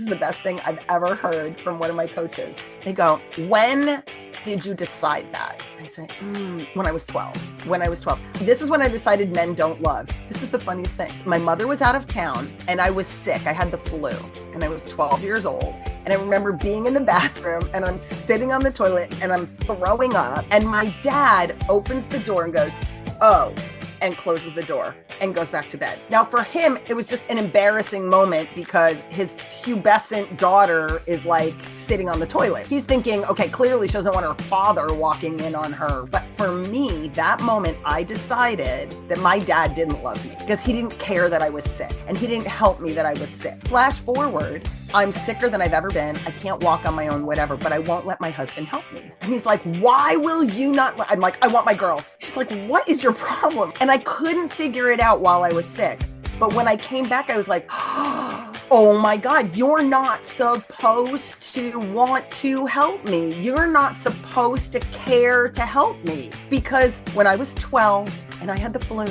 This is the best thing I've ever heard from one of my coaches. They go, when did you decide that? I said, when I was 12. When I was 12. This is when I decided men don't love. This is the funniest thing. My mother was out of town and I was sick. I had the flu and I was 12 years old. And I remember being in the bathroom and I'm sitting on the toilet and I'm throwing up. And my dad opens the door and goes, oh, and closes the door and goes back to bed. Now for him, it was just an embarrassing moment because his pubescent daughter is like sitting on the toilet. He's thinking, okay, clearly she doesn't want her father walking in on her. But for me, that moment, I decided that my dad didn't love me because he didn't care that I was sick and he didn't help me that I was sick. Flash forward, I'm sicker than I've ever been. I can't walk on my own, whatever, but I won't let my husband help me. And he's like, why will you not? I'm like, I want my girls. He's like, what is your problem? And I couldn't figure it out while I was sick. But when I came back, I was like, oh my God, you're not supposed to want to help me. You're not supposed to care to help me. Because when I was 12 and I had the flu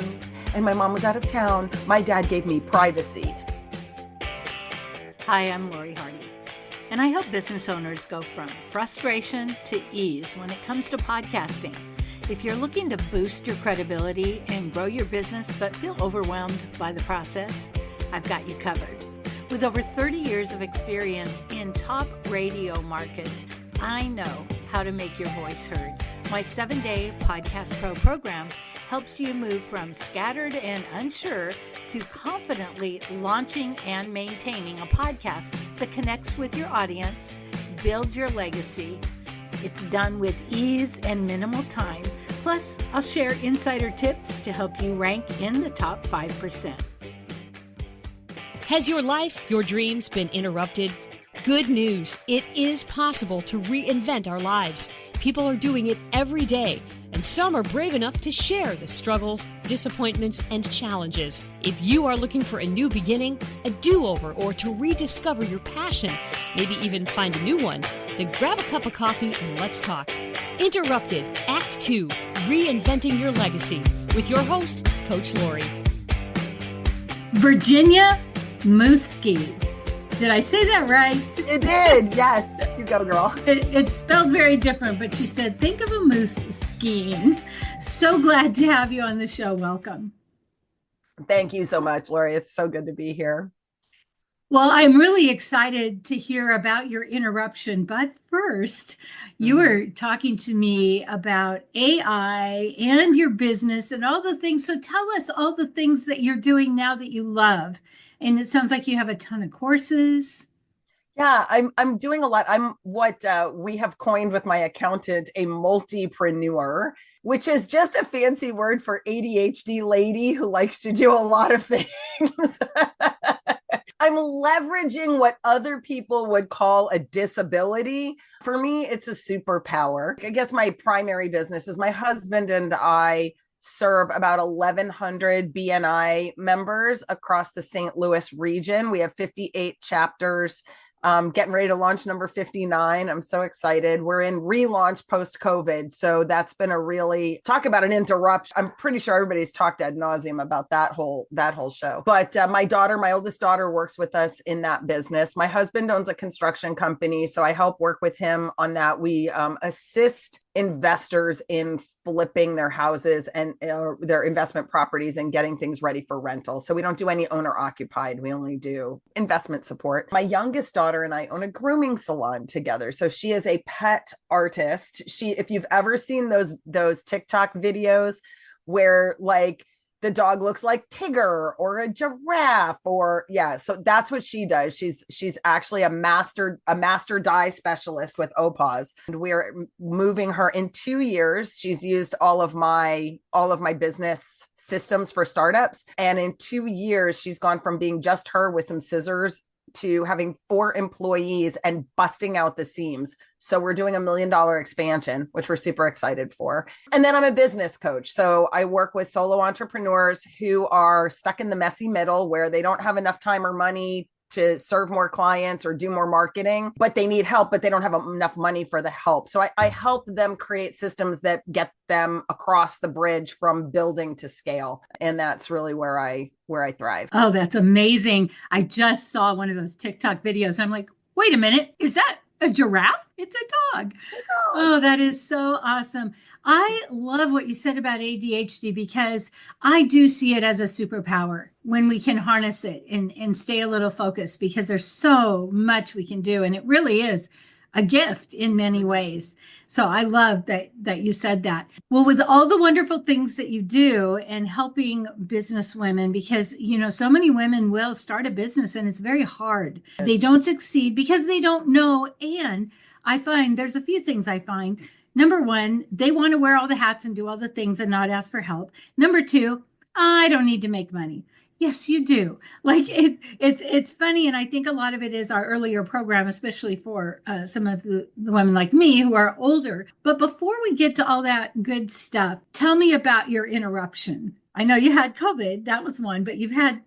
and my mom was out of town, my dad gave me privacy. Hi, I'm Laurie, and I help business owners go from frustration to ease when it comes to podcasting. If you're looking to boost your credibility and grow your business but feel overwhelmed by the process, I've got you covered. With over 30 years of experience in top radio markets, I know how to make your voice heard. My 7-day Podcast Pro program helps you move from scattered and unsure to confidently launching and maintaining a podcast that connects with your audience, builds your legacy. It's done with ease and minimal time. Plus, I'll share insider tips to help you rank in the top 5%. Has your life, your dreams been interrupted? Good news. It is possible to reinvent our lives. People are doing it every day, and some are brave enough to share the struggles, disappointments, and challenges. If you are looking for a new beginning, a do-over, or to rediscover your passion, maybe even find a new one, then grab a cup of coffee and let's talk. Interrupted, Act 2, Reinventing Your Legacy, with your host, Coach Laurie. Viginia Muzquiz. Did I say that right? It did. Yes. You go, girl. It's spelled very different, but she said, think of a moose skiing. So glad to have you on the show. Welcome. Thank you so much, Laurie. It's so good to be here. Well, I'm really excited to hear about your interruption. But first, you were talking to me about AI and your business and all the things. So tell us all the things that you're doing now that you love. And it sounds like you have a ton of courses. Yeah, I'm doing a lot. I'm what we have coined with my accountant a multipreneur, which is just a fancy word for ADHD lady who likes to do a lot of things. I'm leveraging what other people would call a disability. For me, it's a superpower. I guess my primary business is my husband and I serve about 1,100 BNI members across the St. Louis region. We have 58 chapters, getting ready to launch number 59. I'm so excited. We're in relaunch post-COVID. So that's been a really, talk about an interruption. I'm pretty sure everybody's talked ad nauseum about that whole show. But my oldest daughter works with us in that business. My husband owns a construction company, so I help work with him on that. We assist investors in flipping their houses and their investment properties and getting things ready for rental. So we don't do any owner occupied. We only do investment support. My youngest daughter and I own a grooming salon together. So she is a pet artist. If you've ever seen those TikTok videos where like the dog looks like Tigger or a giraffe so that's what she does. She's actually a master dye specialist with OPAWS. And we're moving her in 2 years. She's used all of my business systems for startups. And in 2 years, she's gone from being just her with some scissors to having 4 employees and busting out the seams. So we're doing $1 million expansion, which we're super excited for. And then I'm a business coach. So I work with solo entrepreneurs who are stuck in the messy middle where they don't have enough time or money to serve more clients or do more marketing, but they need help, but they don't have enough money for the help. So I help them create systems that get them across the bridge from building to scale. And that's really where I thrive. Oh, that's amazing. I just saw one of those TikTok videos. I'm like, wait a minute, is that a giraffe? It's a dog. Oh, that is so awesome. I love what you said about ADHD because I do see it as a superpower when we can harness it and stay a little focused, because there's so much we can do. And it really is a gift in many ways. So I love that you said that. Well, with all the wonderful things that you do and helping business women, because, so many women will start a business and it's very hard. They don't succeed because they don't know. And I find there's a few things I find. Number one, they want to wear all the hats and do all the things and not ask for help. Number two, I don't need to make money. Yes, you do. Like it's funny. And I think a lot of it is our earlier program, especially for some of the women like me who are older. But before we get to all that good stuff, tell me about your interruption. I know you had COVID. That was one, but you've had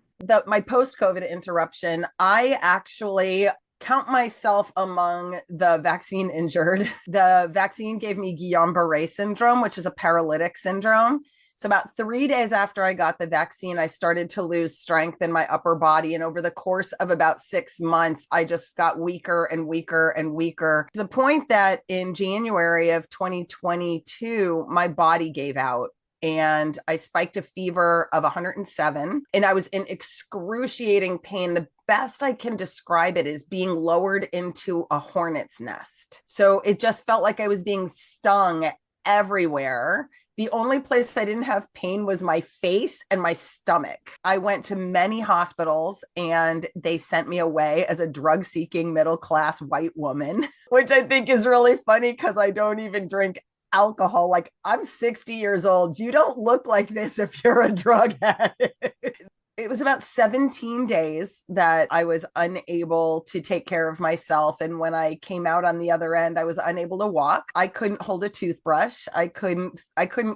my post-COVID interruption. I actually count myself among the vaccine injured. The vaccine gave me Guillain-Barré syndrome, which is a paralytic syndrome. So about 3 days after I got the vaccine, I started to lose strength in my upper body. And over the course of about 6 months, I just got weaker and weaker and weaker, to the point that in January of 2022, my body gave out. And I spiked a fever of 107, and I was in excruciating pain. The best I can describe it is being lowered into a hornet's nest. So it just felt like I was being stung everywhere. The only place I didn't have pain was my face and my stomach. I went to many hospitals and they sent me away as a drug-seeking middle-class white woman, which I think is really funny because I don't even drink alcohol. Like, I'm 60 years old. You don't look like this if you're a drug addict. It was about 17 days that I was unable to take care of myself. And when I came out on the other end, I was unable to walk. I couldn't hold a toothbrush. I couldn't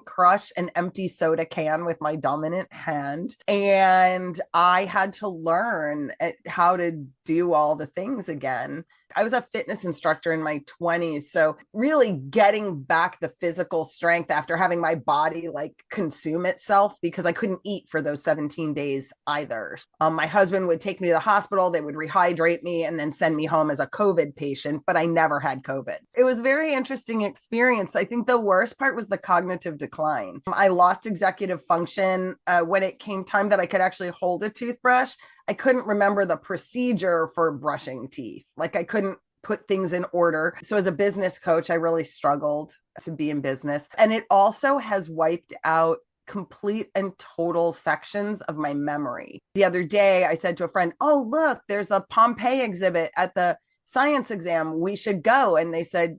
crush an empty soda can with my dominant hand. And I had to learn how to do all the things again. I was a fitness instructor in my 20s. So really getting back the physical strength after having my body like consume itself, because I couldn't eat for those 17 days either. My husband would take me to the hospital. They would rehydrate me and then send me home as a COVID patient, but I never had COVID. It was a very interesting experience. I think the worst part was the cognitive decline. I lost executive function when it came time that I could actually hold a toothbrush. I couldn't remember the procedure for brushing teeth. Like, I couldn't put things in order. So as a business coach, I really struggled to be in business. And it also has wiped out complete and total sections of my memory. The other day, I said to a friend, oh, look, there's a Pompeii exhibit at the science exam. We should go. And they said,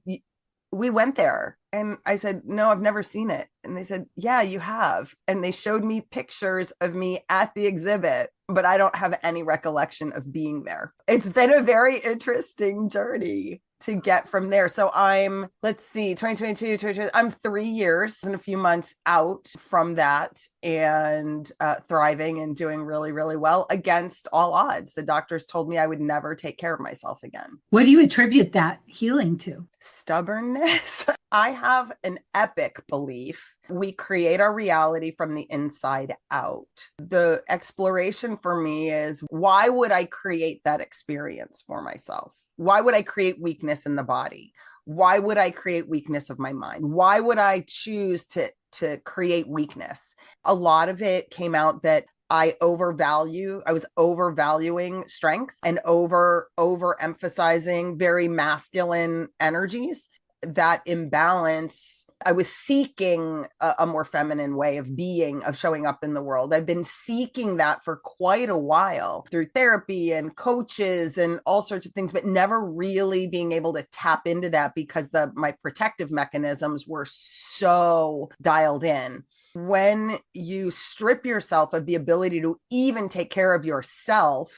we went there. And I said, no, I've never seen it. And they said, yeah, you have. And they showed me pictures of me at the exhibit, but I don't have any recollection of being there. It's been a very interesting journey to get from there. So I'm, 2022, I'm 3 years and a few months out from that, and thriving and doing really, really well against all odds. The doctors told me I would never take care of myself again. What do you attribute that healing to? Stubbornness. I have an epic belief. We create our reality from the inside out. The exploration for me is, why would I create that experience for myself? Why would I create weakness in the body? Why would I create weakness of my mind? Why would I choose to create weakness? A lot of it came out that I was overvaluing strength and overemphasizing very masculine energies. That imbalance, I was seeking a more feminine way of being, of showing up in the world. I've been seeking that for quite a while through therapy and coaches and all sorts of things, but never really being able to tap into that because my protective mechanisms were so dialed in. When you strip yourself of the ability to even take care of yourself,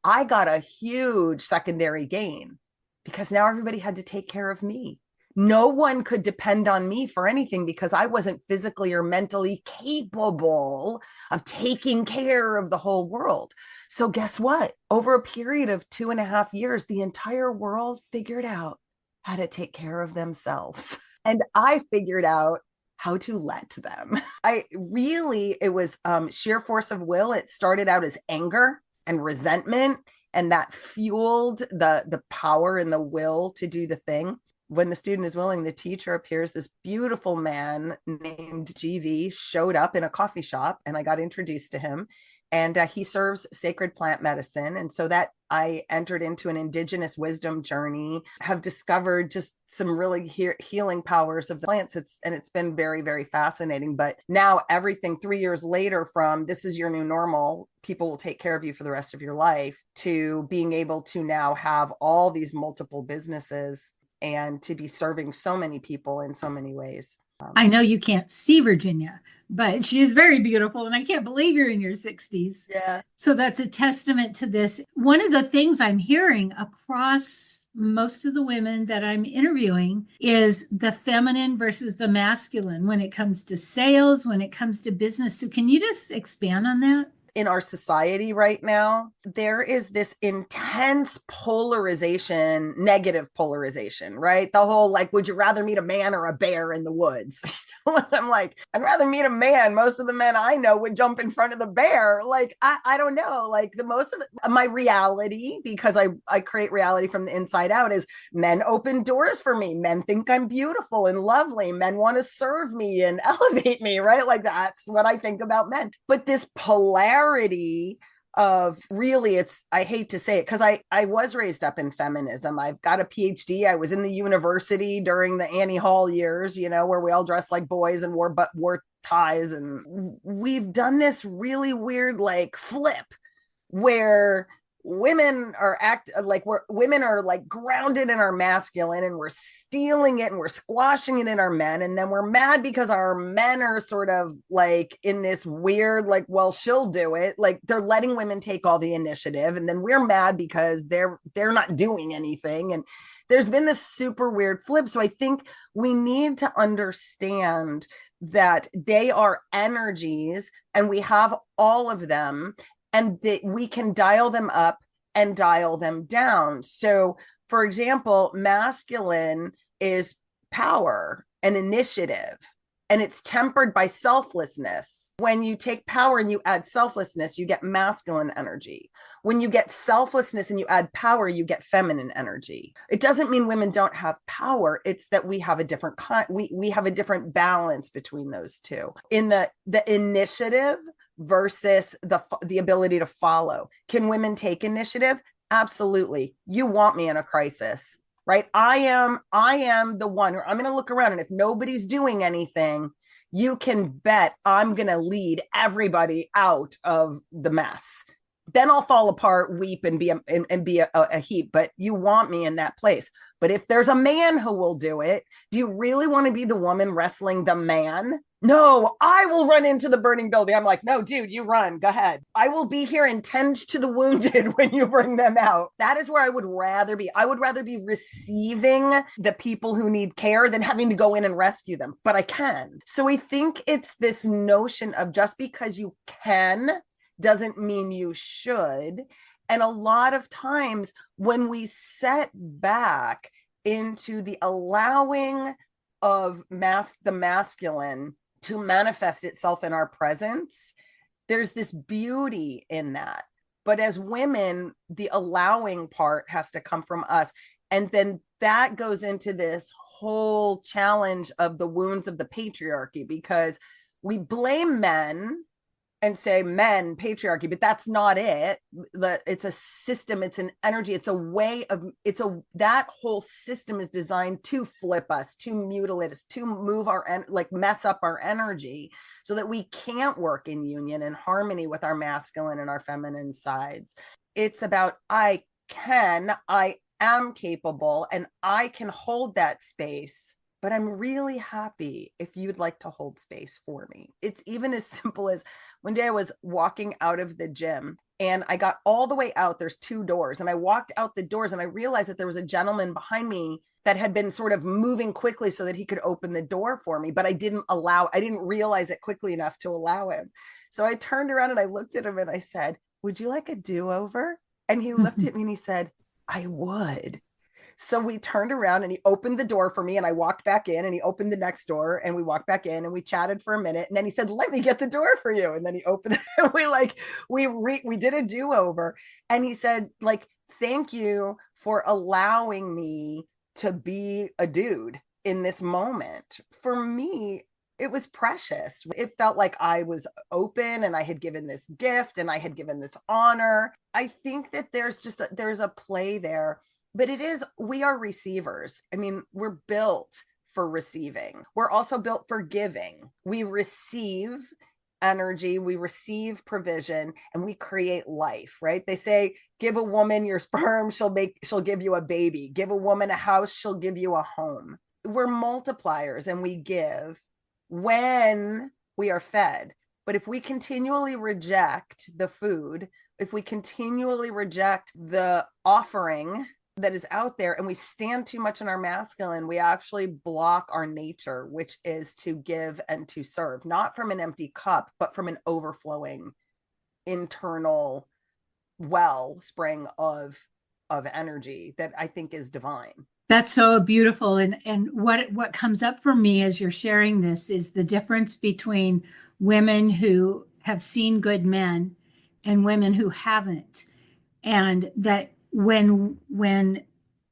I got a huge secondary gain, because now everybody had to take care of me. No one could depend on me for anything because I wasn't physically or mentally capable of taking care of the whole world. So guess what? Over a period of 2.5 years, the entire world figured out how to take care of themselves. And I figured out how to let them. It was sheer force of will. It started out as anger and resentment, and that fueled the power and the will to do the thing. When the student is willing, the teacher appears. This beautiful man named GV showed up in a coffee shop, and I got introduced to him. And he serves sacred plant medicine. And so that I entered into an indigenous wisdom journey, have discovered just some really healing powers of the plants. It's been very, very fascinating. But now everything 3 years later, from this is your new normal, people will take care of you for the rest of your life, to being able to now have all these multiple businesses and to be serving so many people in so many ways. I know you can't see Viginia, but she is very beautiful. And I can't believe you're in your 60s. Yeah. So that's a testament to this. One of the things I'm hearing across most of the women that I'm interviewing is the feminine versus the masculine when it comes to sales, when it comes to business. So can you just expand on that? In our society right now, there is this intense polarization, negative polarization, right? The whole, like, would you rather meet a man or a bear in the woods? I'm like, I'd rather meet a man. Most of the men I know would jump in front of the bear. Like, I don't know. Like, my reality, because I create reality from the inside out, is men open doors for me. Men think I'm beautiful and lovely. Men want to serve me and elevate me, right? Like, that's what I think about men. But this polarity of, really, I hate to say it, because I was raised up in feminism. I've got a PhD. I was in the university during the Annie Hall years, where we all dressed like boys and wore ties. And we've done this really weird, like, flip where women are grounded in our masculine, and we're stealing it and we're squashing it in our men. And then we're mad because our men are sort of like in this weird, like, well, she'll do it. Like, they're letting women take all the initiative. And then we're mad because they're not doing anything. And there's been this super weird flip. So I think we need to understand that they are energies, and we have all of them, and that we can dial them up and dial them down. So, for example, masculine is power and initiative, and it's tempered by selflessness. When you take power and you add selflessness, you get masculine energy. When you get selflessness and you add power, you get feminine energy. It doesn't mean women don't have power. It's that we have a different we have a different balance between those two. In the initiative versus the ability to follow. Can women take initiative? Absolutely. You want me in a crisis, right? I am the one who, I'm going to look around, and if nobody's doing anything, you can bet I'm going to lead everybody out of the mess. Then I'll fall apart, weep, and be a heap. But you want me in that place. But if there's a man who will do it, do you really want to be the woman wrestling the man? No, I will run into the burning building. I'm like, no, dude, you run. Go ahead. I will be here and tend to the wounded when you bring them out. That is where I would rather be. I would rather be receiving the people who need care than having to go in and rescue them. But I can. So I think it's this notion of just because you can doesn't mean you should. And a lot of times when we set back into the allowing of the masculine to manifest itself in our presence, there's this beauty in that. But as women, the allowing part has to come from us. And then that goes into this whole challenge of the wounds of the patriarchy, because we blame men and say men, patriarchy, but that's not it. It's a system, it's an energy, it's a way of, that whole system is designed to flip us, to mutilate us, to move mess up our energy so that we can't work in union and harmony with our masculine and our feminine sides. It's about, I am capable, and I can hold that space. But I'm really happy if you'd like to hold space for me. It's even as simple as One day I was walking out of the gym and I got all the way out. There's 2 doors and I walked out the doors and I realized that there was a gentleman behind me that had been sort of moving quickly so that he could open the door for me, but I didn't realize it quickly enough to allow him. So I turned around and I looked at him and I said, "Would you like a do-over?" And he looked at me and he said, "I would." So we turned around and he opened the door for me and I walked back in and he opened the next door and we walked back in and we chatted for a minute. And then he said, "Let me get the door for you." And then he opened it and we did a do-over. And he said, like, "Thank you for allowing me to be a dude in this moment." For me, it was precious. It felt like I was open and I had given this gift and I had given this honor. I think that there's a play there, but we are receivers. I mean, we're built for receiving. We're also built for giving. We receive energy, we receive provision, and we create life, right? They say, give a woman your sperm, she'll give you a baby. Give a woman a house, she'll give you a home. We're multipliers and we give when we are fed. But if we continually reject the food, if we continually reject the offering that is out there and we stand too much in our masculine, we actually block our nature, which is to give and to serve, not from an empty cup, but from an overflowing internal wellspring of energy that I think is divine. That's so beautiful. And what comes up for me as you're sharing this is the difference between women who have seen good men and women who haven't. And that when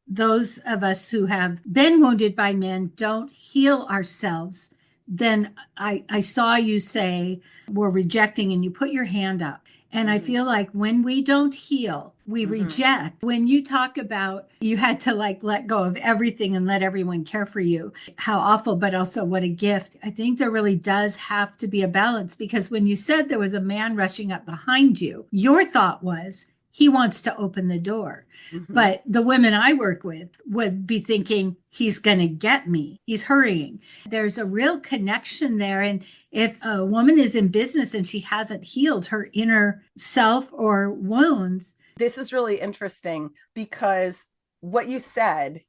those of us who have been wounded by men don't heal ourselves, then I saw you say we're rejecting and you put your hand up. And I feel like when we don't heal, we reject. When you talk about you had to let go of everything and let everyone care for you, how awful, but also what a gift. I think there really does have to be a balance, because when you said there was a man rushing up behind you, your thought was, he wants to open the door. But the women I work with would be thinking, he's going to get me. He's hurrying. There's a real connection there. And if a woman is in business and she hasn't healed her inner self or wounds. This is really interesting because what you said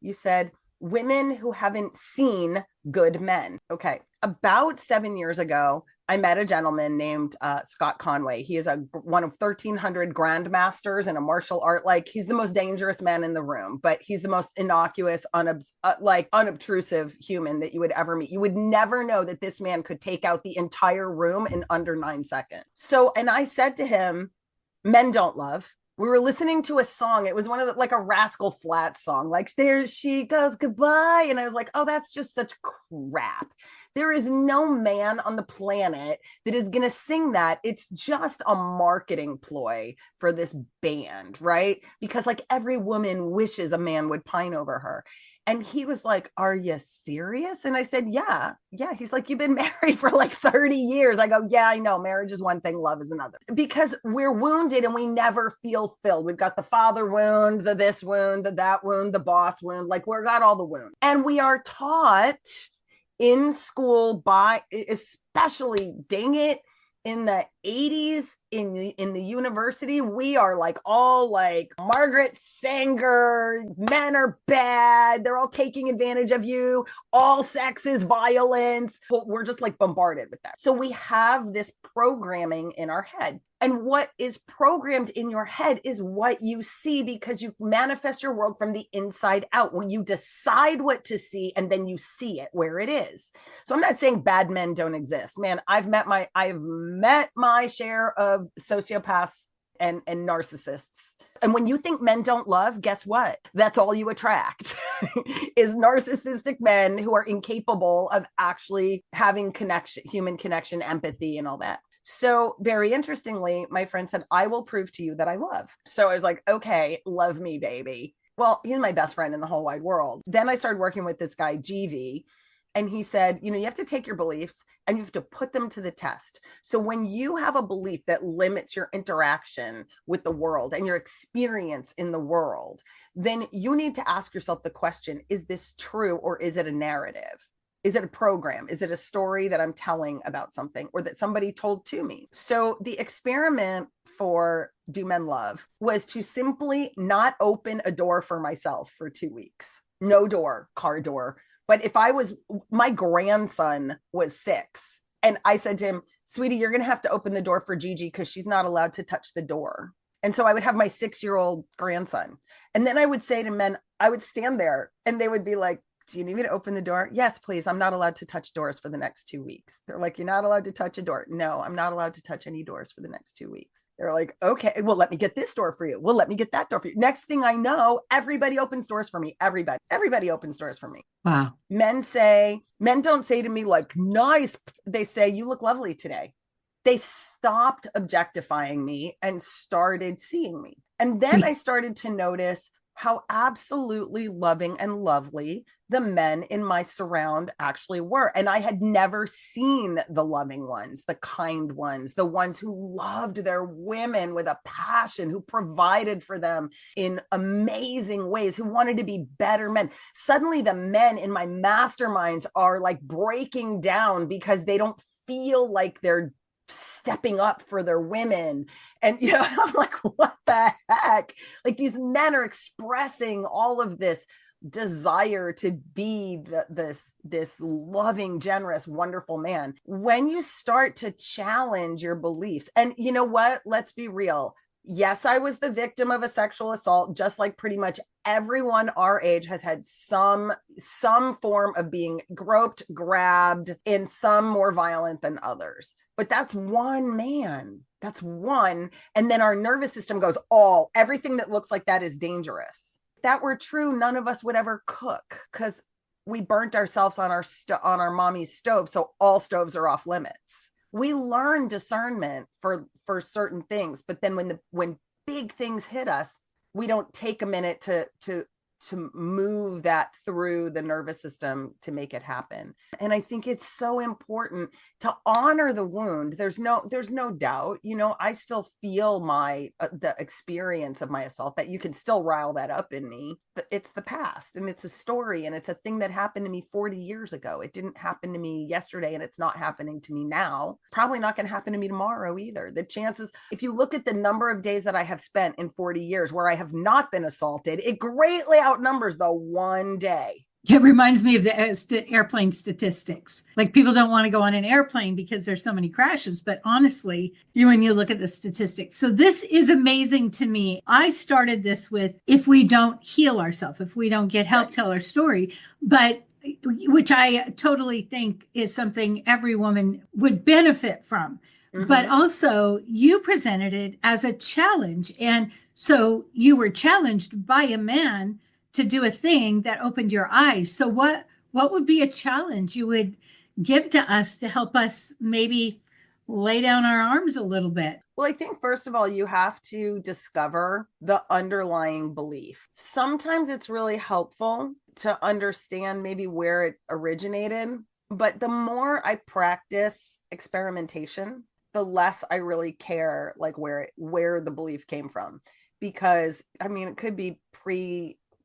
women who haven't seen good men. Okay. About 7 years ago, I met a gentleman named Scott Conway. He is one of 1,300 grandmasters in a martial art. Like, he's the most dangerous man in the room, but he's the most innocuous, unobtrusive human that you would ever meet. You would never know that this man could take out the entire room in under 9 seconds. So, and I said to him, "Men don't love." We were listening to a song. It was one of the, like a Rascal Flatts song, like, "There she goes, goodbye." And I was like, oh, that's just such crap. There is no man on the planet that is going to sing that. It's just a marketing ploy for this band, right? Because like every woman wishes a man would pine over her. And he was like, "Are you serious?" And I said, yeah. He's like, "You've been married for like 30 years. I go, "Yeah, I know. Marriage is one thing. Love is another." Because we're wounded and we never feel filled. We've got the father wound, the this wound, the that wound, the boss wound. Like, we've got all the wounds. And we are taught in school by, especially, dang it, in the 80s in the university, we are like all like Margaret Sanger, men are bad, they're all taking advantage of you, all sex is violence. We're just like bombarded with that. So we have this programming in our head. And what is programmed in your head is what you see, because you manifest your world from the inside out. When you decide what to see and then you see it where it is. So I'm not saying bad men don't exist. Man, I've met my share of sociopaths and narcissists. And when you think men don't love, guess what? That's all you attract is narcissistic men who are incapable of actually having connection, human connection, empathy, and all that. So very interestingly, my friend said, "I will prove to you that I love." So I was like, okay, love me, baby. Well, he's my best friend in the whole wide world. Then I started working with this guy, GV. And he said, you have to take your beliefs and you have to put them to the test. So when you have a belief that limits your interaction with the world and your experience in the world, then you need to ask yourself the question, is this true or is it a narrative? Is it a program? Is it a story that I'm telling about something or that somebody told to me? So the experiment for Do Men Love was to simply not open a door for myself for 2 weeks. No door, car door. But if my grandson was 6 and I said to him, sweetie, you're going to have to open the door for Gigi because she's not allowed to touch the door. And so I would have my 6-year-old grandson. And then I would say to men, I would stand there and they would be like, do you need me to open the door? Yes, please. I'm not allowed to touch doors for the next 2 weeks. They're like, you're not allowed to touch a door. No, I'm not allowed to touch any doors for the next 2 weeks. They're like, okay, well, let me get this door for you. Well, let me get that door for you. Next thing I know, everybody opens doors for me. Everybody opens doors for me. Wow. Men don't say to me like, nice. They say, you look lovely today. They stopped objectifying me and started seeing me. And then I started to notice how absolutely loving and lovely the men in my surround actually were. And I had never seen the loving ones, the kind ones, the ones who loved their women with a passion, who provided for them in amazing ways, who wanted to be better men. Suddenly the men in my masterminds are like breaking down because they don't feel like they're stepping up for their women. And, I'm like, what the heck? Like these men are expressing all of this desire to be this loving, generous, wonderful man. When you start to challenge your beliefs, and you know what? Let's be real. Yes, I was the victim of a sexual assault, just like pretty much everyone our age has had some form of being groped, grabbed, in some more violent than others. But that's one man. That's one. And then our nervous system goes, everything that looks like that is dangerous. If that were true, none of us would ever cook because we burnt ourselves on our mommy's stove. So all stoves are off limits. We learn discernment for certain things, but then when big things hit us, we don't take a minute to move that through the nervous system to make it happen. And I think it's so important to honor the wound. There's no doubt, I still feel the experience of my assault, that you can still rile that up in me. But it's the past and it's a story and it's a thing that happened to me 40 years ago. It didn't happen to me yesterday and it's not happening to me now. Probably not going to happen to me tomorrow either. The chances, if you look at the number of days that I have spent in 40 years where I have not been assaulted, it greatly outnumbers the one day. It reminds me of the airplane statistics. Like people don't want to go on an airplane because there's so many crashes. But honestly, when you look at the statistics. So this is amazing to me. I started this with, if we don't heal ourselves, if we don't get help, tell our story, but which I totally think is something every woman would benefit from. Mm-hmm. But also you presented it as a challenge. And so you were challenged by a man to do a thing that opened your eyes. So what would be a challenge you would give to us to help us maybe lay down our arms a little bit? Well, I think first of all, you have to discover the underlying belief. Sometimes it's really helpful to understand maybe where it originated, but the more I practice experimentation, the less I really care like where the belief came from. Because it could be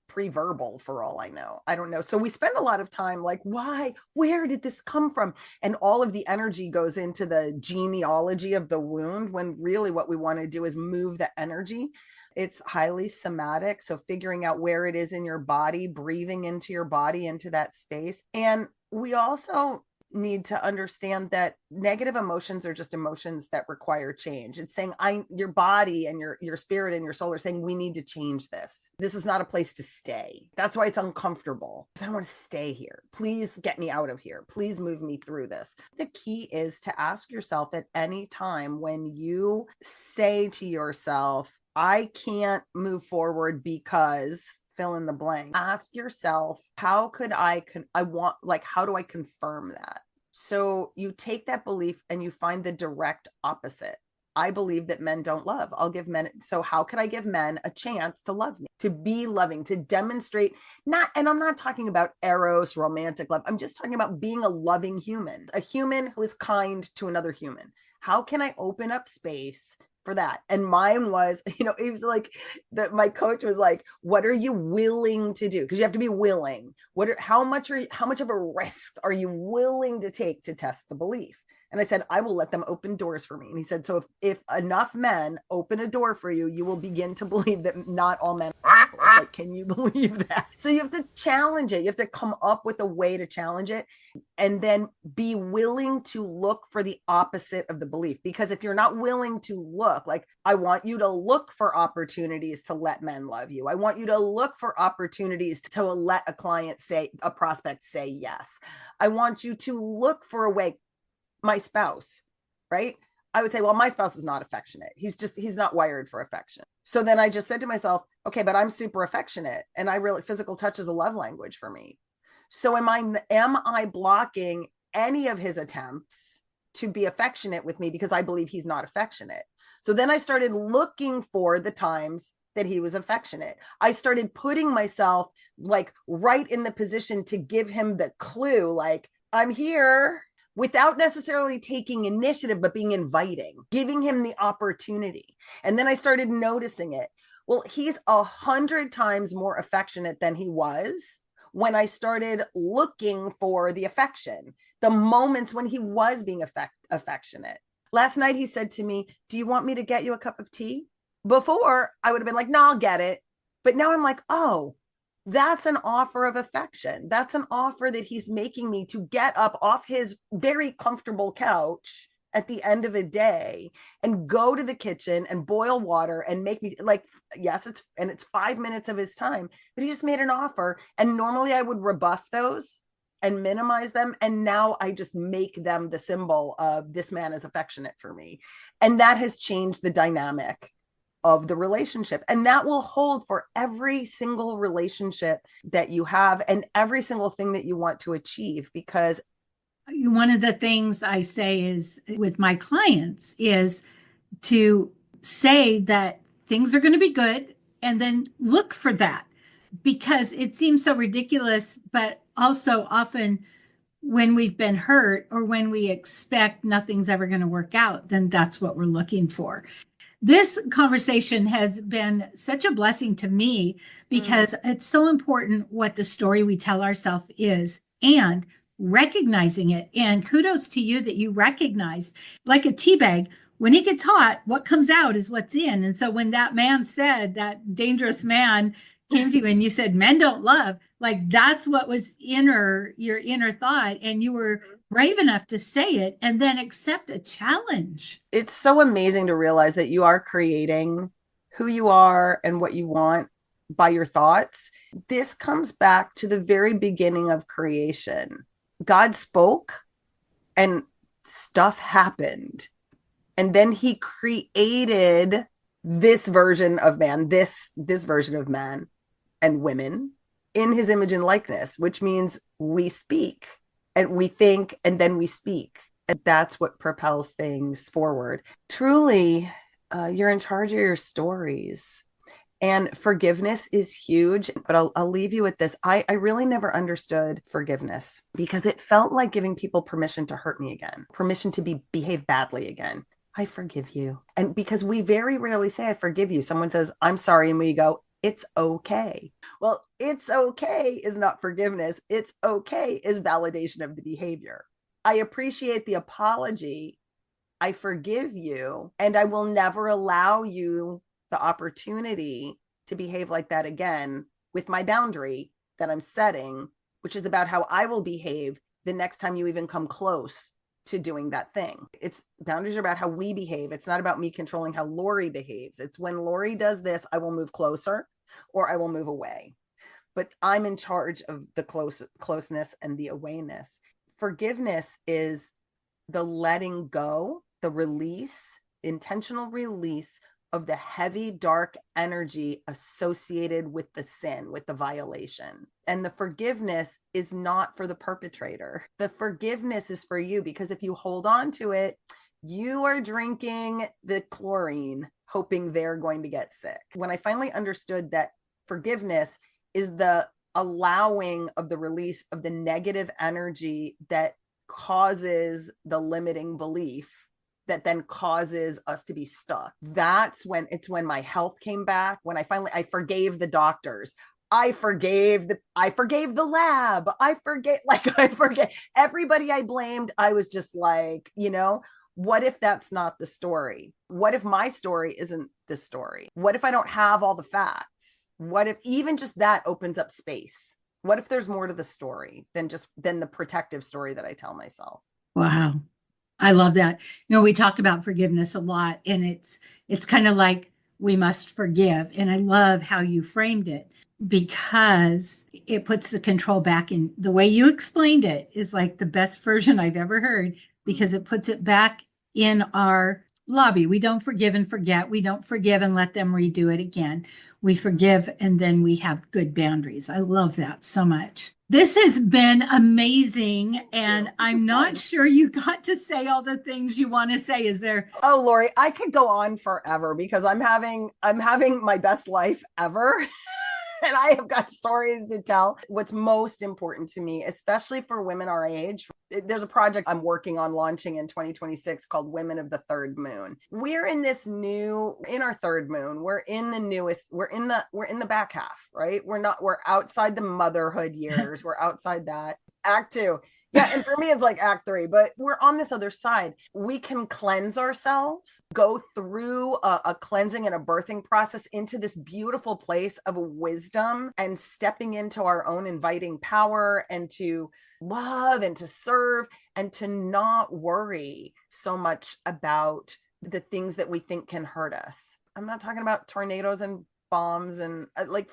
pre-verbal for all I know. I don't know. So we spend a lot of time like, why? Where did this come from? And all of the energy goes into the genealogy of the wound, when really what we want to do is move the energy. It's highly somatic. So figuring out where it is in your body, breathing into your body, into that space. And we also need to understand that negative emotions are just emotions that require change. It's saying your body and your spirit and your soul are saying, we need to change this. This is not a place to stay. That's why it's uncomfortable. I don't want to stay here. Please get me out of here. Please move me through this. The key is to ask yourself at any time when you say to yourself, I can't move forward because fill in the blank. Ask yourself, how do I confirm that? So you take that belief and you find the direct opposite. I believe that men don't love. So how can I give men a chance to love me, to be loving, to demonstrate and I'm not talking about eros, romantic love. I'm just talking about being a loving human, a human who is kind to another human. How can I open up space for that. And mine was, it was like that. My coach was like, what are you willing to do? Because you have to be willing. How much of a risk are you willing to take to test the belief? And I said, I will let them open doors for me. And he said, so if enough men open a door for you, you will begin to believe that not all men are assholes. Like, can you believe that? So you have to challenge it. You have to come up with a way to challenge it, and then be willing to look for the opposite of the belief. Because if you're not willing to look, like, I want you to look for opportunities to let men love you. I want you to look for opportunities to let a prospect say yes. I want you to look for a way. My spouse, right? I would say, well, my spouse is not affectionate. He's not wired for affection. So then I just said to myself, okay, but I'm super affectionate, and physical touch is a love language for me. So am I blocking any of his attempts to be affectionate with me because I believe he's not affectionate? So then I started looking for the times that he was affectionate. I started putting myself like right in the position to give him the clue, like, I'm here, without necessarily taking initiative, but being inviting, giving him the opportunity. And then I started noticing it. Well, he's 100 times more affectionate than he was when I started looking for the affection, the moments when he was being affectionate. Last night, he said to me, do you want me to get you a cup of tea? Before, I would have been like, no, I'll get it. But now I'm like, oh, that's an offer of affection. That's an offer that he's making me to get up off his very comfortable couch at the end of a day and go to the kitchen and boil water and make me, like, yes, it's 5 minutes of his time, but he just made an offer. And normally I would rebuff those and minimize them. And now I just make them the symbol of, this man is affectionate for me. And that has changed the dynamic of the relationship. And that will hold for every single relationship that you have and every single thing that you want to achieve. Because one of the things I say is with my clients is to say that things are going to be good and then look for that, because it seems so ridiculous, but also often when we've been hurt or when we expect nothing's ever going to work out, then that's what we're looking for. This conversation has been such a blessing to me because it's so important what the story we tell ourselves is, and recognizing it. And kudos to you that you recognize, like a tea bag, when it gets hot, what comes out is what's in. And so when that man said, that dangerous man came to you and you said, men don't love, like, that's what was your inner thought. And you were brave enough to say it and then accept a challenge. It's so amazing to realize that you are creating who you are and what you want by your thoughts. This comes back to the very beginning of creation. God spoke and stuff happened. And then he created this version of man, this version of man and women in his image and likeness, which means we speak and we think and then we speak. And that's what propels things forward. Truly, you're in charge of your stories. And forgiveness is huge. But I'll leave you with this. I really never understood forgiveness because it felt like giving people permission to hurt me again, permission to behave badly again. I forgive you. And because we very rarely say, I forgive you. Someone says, I'm sorry. And we go, it's okay. Well, it's okay is not forgiveness. It's okay is validation of the behavior. I appreciate the apology. I forgive you. And I will never allow you the opportunity to behave like that again, with my boundary that I'm setting, which is about how I will behave the next time you even come close to doing that thing. It's boundaries are about how we behave. It's not about me controlling how Laurie behaves. It's when Laurie does this, I will move closer or I will move away. But I'm in charge of the closeness and the awayness. Forgiveness is the letting go, the release, intentional release of the heavy, dark energy associated with the sin, with the violation. And the forgiveness is not for the perpetrator. The forgiveness is for you, because if you hold on to it, you are drinking the chlorine, hoping they're going to get sick. When I finally understood that forgiveness is the allowing of the release of the negative energy that causes the limiting belief, that then causes us to be stuck. That's when my health came back, when I forgave the doctors. I forgave the lab. I forget everybody I blamed. I was just like, what if that's not the story? What if my story isn't the story? What if I don't have all the facts? What if even just that opens up space? What if there's more to the story than the protective story that I tell myself? Wow. I love that. We talk about forgiveness a lot, and it's kind of like we must forgive. And I love how you framed it, because it puts the control back in. The way you explained it is like the best version I've ever heard, because it puts it back in our lobby. We don't forgive and forget. We don't forgive and let them redo it again. We forgive, and then we have good boundaries. I love that so much. This has been amazing, and I'm not sure you got to say all the things you want to say. Is there? Oh, Laurie, I could go on forever, because I'm having my best life ever. And I have got stories to tell. What's most important to me, especially for women our age, there's a project I'm working on launching in 2026 called Women of the Third Moon. We're in our third moon. We're in the back half, right? We're outside the motherhood years. We're outside that. Act 2. Yeah, and for me, it's like Act 3, but we're on this other side. We can cleanse ourselves, go through a cleansing and a birthing process into this beautiful place of wisdom and stepping into our own inviting power, and to love and to serve and to not worry so much about the things that we think can hurt us. I'm not talking about tornadoes and bombs and like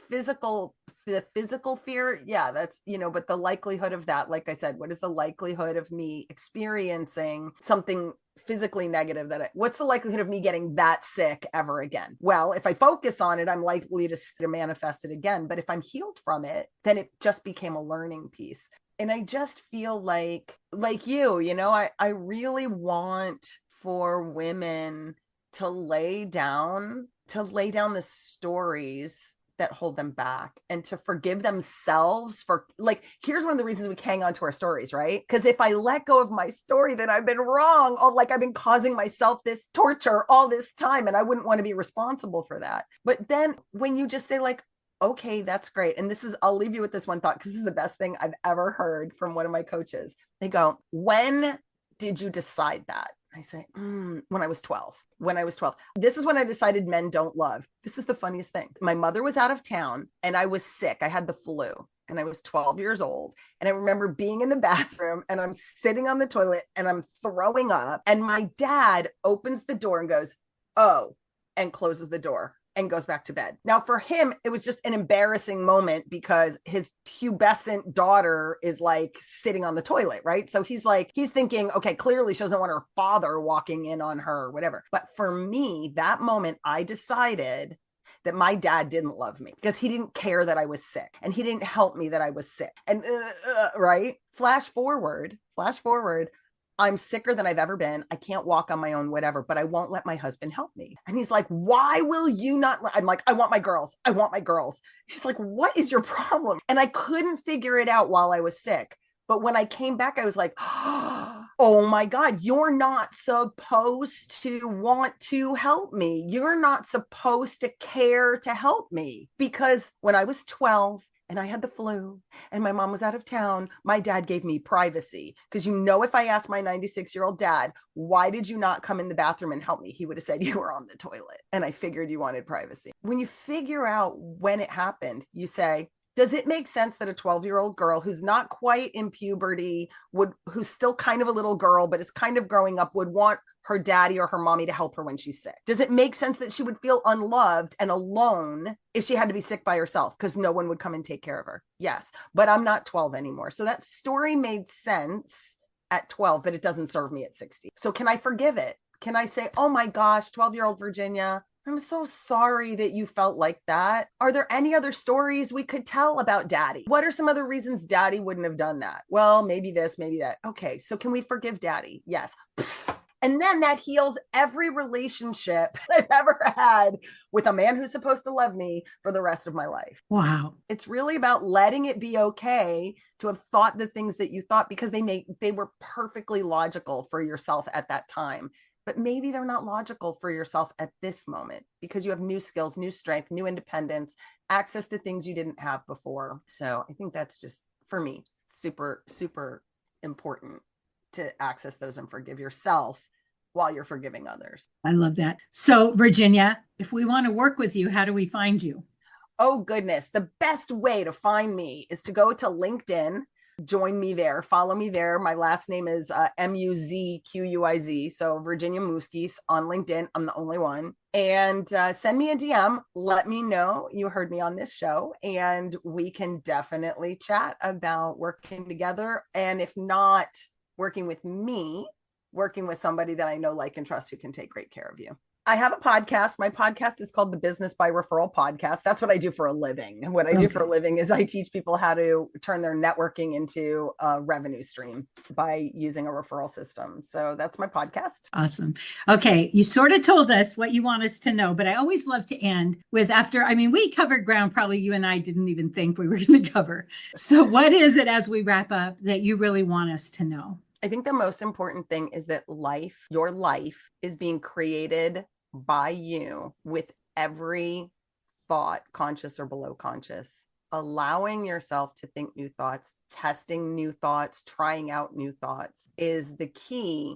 the physical fear. Yeah, that's, but the likelihood of that, like I said, what is the likelihood of me experiencing something physically negative? What's the likelihood of me getting that sick ever again? Well, if I focus on it, I'm likely to manifest it again. But if I'm healed from it, then it just became a learning piece. And I just feel like I really want for women to lay down the stories that hold them back, and to forgive themselves for, like, here's one of the reasons we hang on to our stories, right? Because if I let go of my story, then I've been wrong. Or like I've been causing myself this torture all this time, and I wouldn't want to be responsible for that. But then when you just say like, okay, that's great. And I'll leave you with this one thought, because this is the best thing I've ever heard from one of my coaches. They go, when did you decide that? I say, when I was 12. This is when I decided men don't love. This is the funniest thing. My mother was out of town and I was sick. I had the flu and I was 12 years old. And I remember being in the bathroom and I'm sitting on the toilet and I'm throwing up. And my dad opens the door and goes, oh, and closes the door and goes back to bed. Now, for him, it was just an embarrassing moment because his pubescent daughter is like sitting on the toilet, right? So he's thinking, okay, clearly she doesn't want her father walking in on her, whatever. But for me, that moment, I decided that my dad didn't love me because he didn't care that I was sick and he didn't help me that I was sick. And right? Flash forward. I'm sicker than I've ever been. I can't walk on my own, whatever, but I won't let my husband help me. And he's like, why will you not? I'm like, I want my girls. He's like, what is your problem? And I couldn't figure it out while I was sick. But when I came back, I was like, oh my God, you're not supposed to want to help me. You're not supposed to care to help me. Because when I was 12, and I had the flu and my mom was out of town, my dad gave me privacy. Because if I asked my 96-year-old dad, why did you not come in the bathroom and help me? He would have said, you were on the toilet. And I figured you wanted privacy. When you figure out when it happened, you say, does it make sense that a 12-year-old girl who's not quite in puberty, who's still kind of a little girl, but is kind of growing up, would want her daddy or her mommy to help her when she's sick? Does it make sense that she would feel unloved and alone if she had to be sick by herself because no one would come and take care of her? Yes, but I'm not 12 anymore. So that story made sense at 12, but it doesn't serve me at 60. So can I forgive it? Can I say, oh my gosh, 12-year-old Viginia, I'm so sorry that you felt like that. Are there any other stories we could tell about daddy? What are some other reasons daddy wouldn't have done that? Well, maybe this, maybe that. Okay, so can we forgive daddy? Yes. And then that heals every relationship I've ever had with a man who's supposed to love me for the rest of my life. Wow. It's really about letting it be okay to have thought the things that you thought because they were perfectly logical for yourself at that time. but maybe they're not logical for yourself at this moment because you have new skills, new strength, new independence, access to things you didn't have before. So I think that's just, for me, super, super important to access those and forgive yourself while you're forgiving others. I love that. So, Viginia, if we want to work with you, how do we find you? Oh, goodness. The best way to find me is to go to LinkedIn. Join me there. Follow me there. My last name is Muzquiz. So Viginia Muzquiz on LinkedIn. I'm the only one. And send me a DM. Let me know you heard me on this show. And we can definitely chat about working together. And if not working with me, working with somebody that I know, like, and trust who can take great care of you. I have a podcast. My podcast is called the Business by Referral Podcast. That's what I do for a living. What I do for a living is I teach people how to turn their networking into a revenue stream by using a referral system. So that's my podcast. Awesome. Okay. You sort of told us what you want us to know, but I always love to end with we covered ground probably you and I didn't even think we were going to cover. So what is it, as we wrap up, that you really want us to know? I think the most important thing is that your life is being created by you with every thought, conscious or below conscious, allowing yourself to think new thoughts, testing new thoughts, trying out new thoughts is the key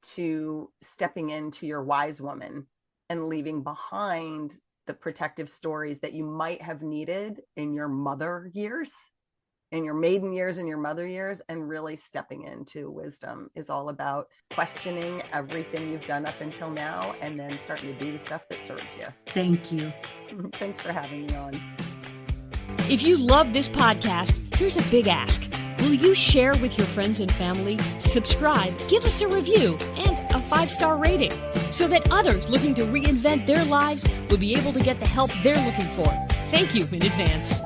to stepping into your wise woman and leaving behind the protective stories that you might have needed in your mother years, in your maiden years and your mother years, and really stepping into wisdom is all about questioning everything you've done up until now and then starting to do the stuff that serves you. Thank you. Thanks for having me on. If you love this podcast, here's a big ask. Will you share with your friends and family, subscribe, give us a review, and a 5-star rating so that others looking to reinvent their lives will be able to get the help they're looking for? Thank you in advance.